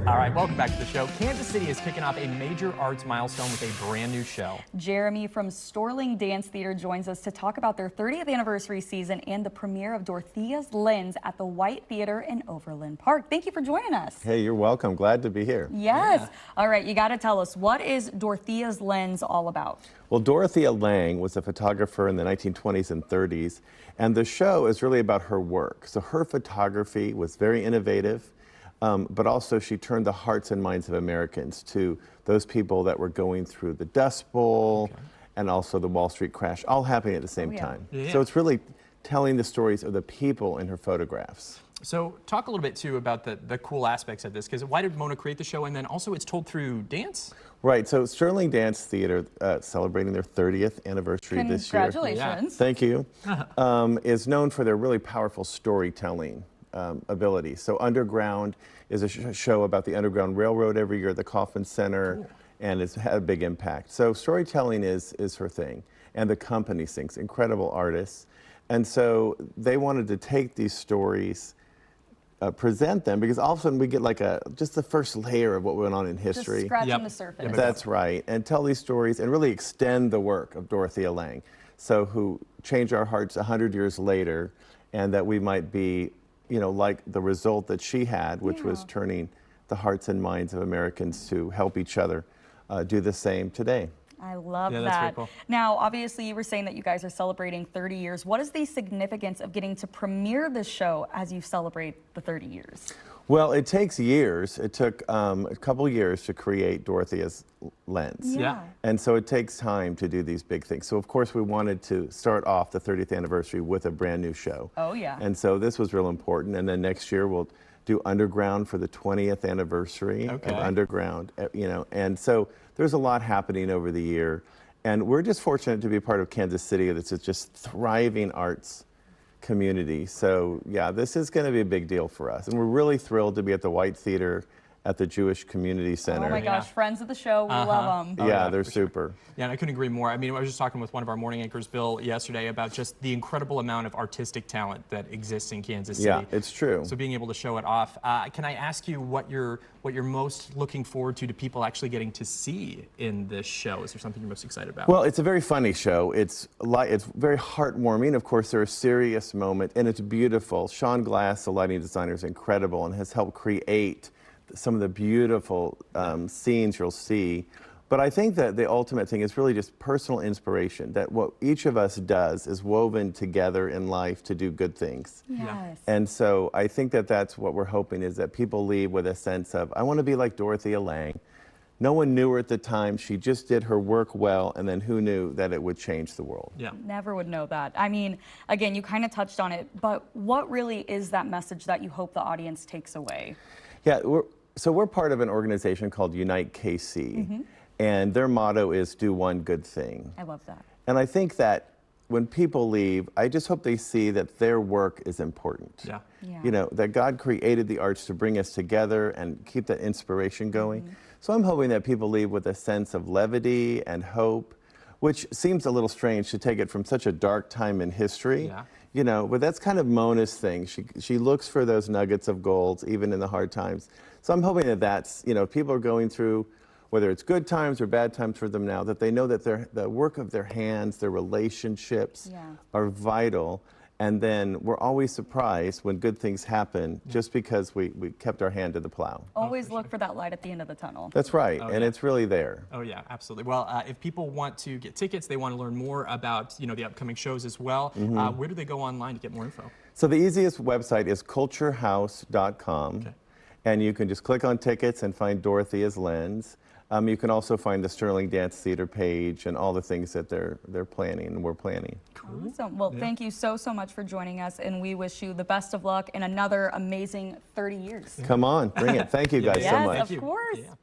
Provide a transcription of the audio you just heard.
All right, welcome back to the show. Kansas City is kicking off a major arts milestone with a brand new show. Jeremy from Storling Dance Theater joins us to talk about their 30th anniversary season and the premiere of Dorothea's Lens at the White Theater in Overland Park. Thank you for joining us. Hey, you're welcome. Glad to be here. Yes. Yeah. All right, you got to tell us, what is Dorothea's Lens all about? Well, Dorothea Lange was a photographer in the 1920s and 30s, and the show is really about her work. So her photography was very innovative. But also she turned the hearts and minds of Americans to those people that were going through the Dust Bowl and also the Wall Street crash, all happening at the same time. Yeah. So it's really telling the stories of the people in her photographs. So talk a little bit too about the cool aspects of this, because why did Mona create the show, and then also it's told through dance? Right, so Storling Dance Theater, celebrating their 30th anniversary this year. Congratulations. Thank you. Is known for their really powerful storytelling ability. So Underground is a show about the Underground Railroad every year at the Kauffman Center, and it's had a big impact. So storytelling is her thing, and the company sings, incredible artists. And so they wanted to take these stories, present them, because all of a sudden we get like just the first layer of what went on in history. Just scratching the surface. That's right, and tell these stories and really extend the work of Dorothea Lange, so who changed our hearts 100 years later, and that we might be, you know, like the result that she had, which was turning the hearts and minds of Americans to help each other do the same today. I love that's that. very cool. Now, obviously, you were saying that you guys are celebrating 30 years. What is the significance of getting to premiere this show as you celebrate the 30 years? Well, it takes years. It took a couple years to create Dorothea's Lens. Yeah. And so it takes time to do these big things. So, of course, we wanted to start off the 30th anniversary with a brand new show. Oh, yeah. And so this was real important. And then next year we'll do Underground for the 20th anniversary of Underground, you know. And so there's a lot happening over the year. And we're just fortunate to be a part of Kansas City that's just thriving arts community. So yeah, this is going to be a big deal for us. And we're really thrilled to be at the White Theater at the Jewish Community Center. Oh my gosh, friends of the show, we love them. Yeah, they're super. Yeah, and I couldn't agree more. I mean, I was just talking with one of our morning anchors, Bill, yesterday about just the incredible amount of artistic talent that exists in Kansas City. Yeah, it's true. So being able to show it off. Can I ask you what you're most looking forward to people actually getting to see in this show? Is there something you're most excited about? Well, it's a very funny show. It's very heartwarming. Of course, there are serious moments, and it's beautiful. Sean Glass, the lighting designer, is incredible and has helped create some of the beautiful scenes you'll see. But I think that the ultimate thing is really just personal inspiration, that what each of us does is woven together in life to do good things. Yes. And so I think that that's what we're hoping, is that people leave with a sense of, I want to be like Dorothea Lange. No one knew her at the time. She just did her work well, and then who knew that it would change the world? Yeah. Never would know that. I mean, again, you kind of touched on it, but what really is that message that you hope the audience takes away? Yeah, we're part of an organization called Unite KC, and their motto is do one good thing. I love that. And I think that when people leave, I just hope they see that their work is important. Yeah. You know, that God created the arts to bring us together and keep that inspiration going. So I'm hoping that people leave with a sense of levity and hope, which seems a little strange to take it from such a dark time in history. Yeah. You know, but that's kind of Mona's thing. She looks for those nuggets of gold, even in the hard times. So I'm hoping that that's, you know, people are going through, whether it's good times or bad times for them now, that they know that the work of their hands, their relationships are vital. And then we're always surprised when good things happen just because we kept our hand to the plow. Always look for that light at the end of the tunnel. That's right, and it's really there. Oh yeah, absolutely. Well, if people want to get tickets, they want to learn more about, you know, the upcoming shows as well, where do they go online to get more info? So the easiest website is culturehouse.com, and you can just click on tickets and find Dorothea's Lens. You can also find the Storling Dance Theater page and all the things that they're planning and we're planning. Awesome. Well, thank you so much for joining us, and we wish you the best of luck in another amazing 30 years. Come on, bring it. Thank you guys so much. Yes, of course. Yeah.